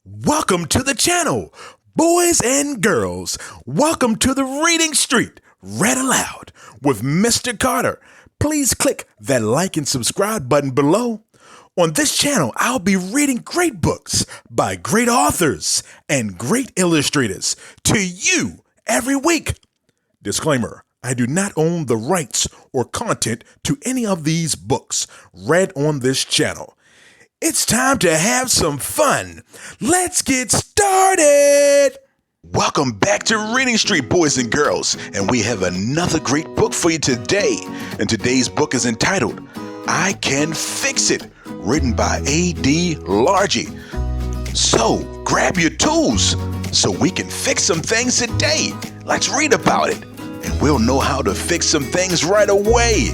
Welcome to the channel, boys and girls. Welcome to the Reading Street, Read Aloud with Mr. Carter. Please click that like and subscribe button below. On this channel, I'll be reading great books by great authors and great illustrators to you every week. Disclaimer, I do not own the rights or content to any of these books read on this channel. It's time to have some fun. Let's get started. Welcome back to Reading Street, boys and girls, and we have another great book for you today. And today's book is entitled, I Can Fix It, written by A.D. Largy. So grab your tools so we can fix some things today. Let's read about it, and we'll know how to fix some things right away.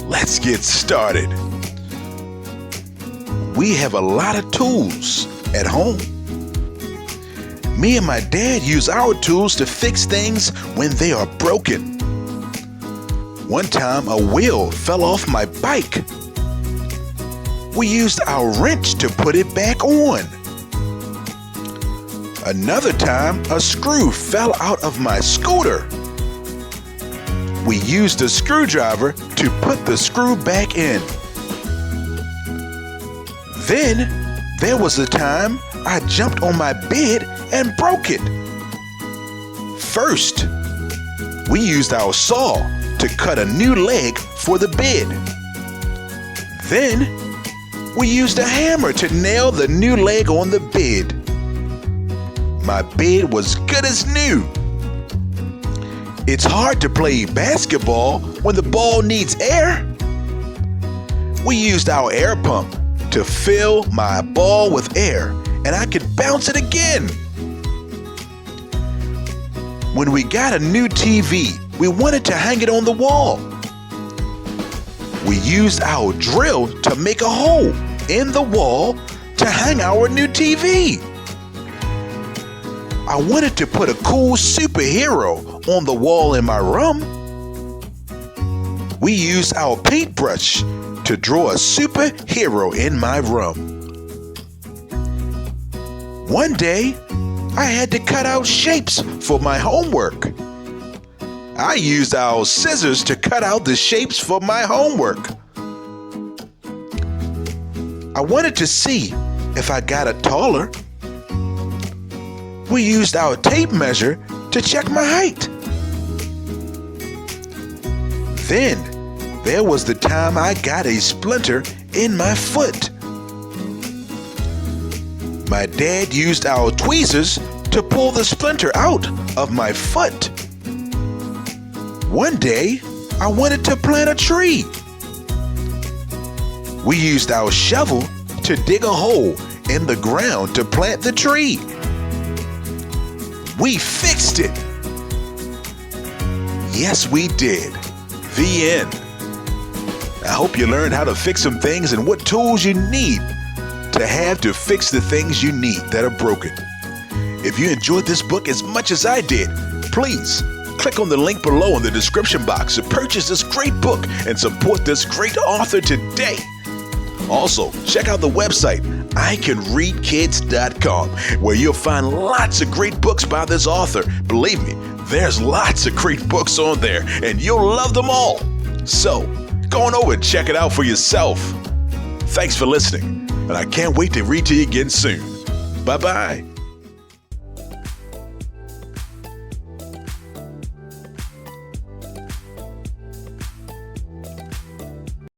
Let's get started. We have a lot of tools at home. Me and my dad use our tools to fix things when they are broken. One time a wheel fell off my bike. We used our wrench to put it back on. Another time a screw fell out of my scooter. We used a screwdriver to put the screw back in. Then there was a time I jumped on my bed and broke it. First, we used our saw to cut a new leg for the bed. Then, we used a hammer to nail the new leg on the bed. My bed was good as new. It's hard to play basketball when the ball needs air. We used our air pump to fill my ball with air, and I could bounce it again. When we got a new TV, we wanted to hang it on the wall. We used our drill to make a hole in the wall to hang our new TV. I wanted to put a cool superhero on the wall in my room. We used our paintbrush to draw a superhero in my room. One day, I had to cut out shapes for my homework. I used our scissors to cut out the shapes for my homework. I wanted to see if I got it taller. We used our tape measure to check my height. Then, there was the time I got a splinter in my foot. My dad used our tweezers to pull the splinter out of my foot. One day, I wanted to plant a tree. We used our shovel to dig a hole in the ground to plant the tree. We fixed it. Yes, we did. The end. I hope you learned how to fix some things and what tools you need to have to fix the things you need that are broken. If you enjoyed this book as much as I did, please click on the link below in the description box to purchase this great book and support this great author today. Also, check out the website iCanReadKids.com, where you'll find lots of great books by this author. Believe me, there's lots of great books on there, and you'll love them all. So, go on over and check it out for yourself. Thanks for listening, and I can't wait to read to you again soon. Bye-bye.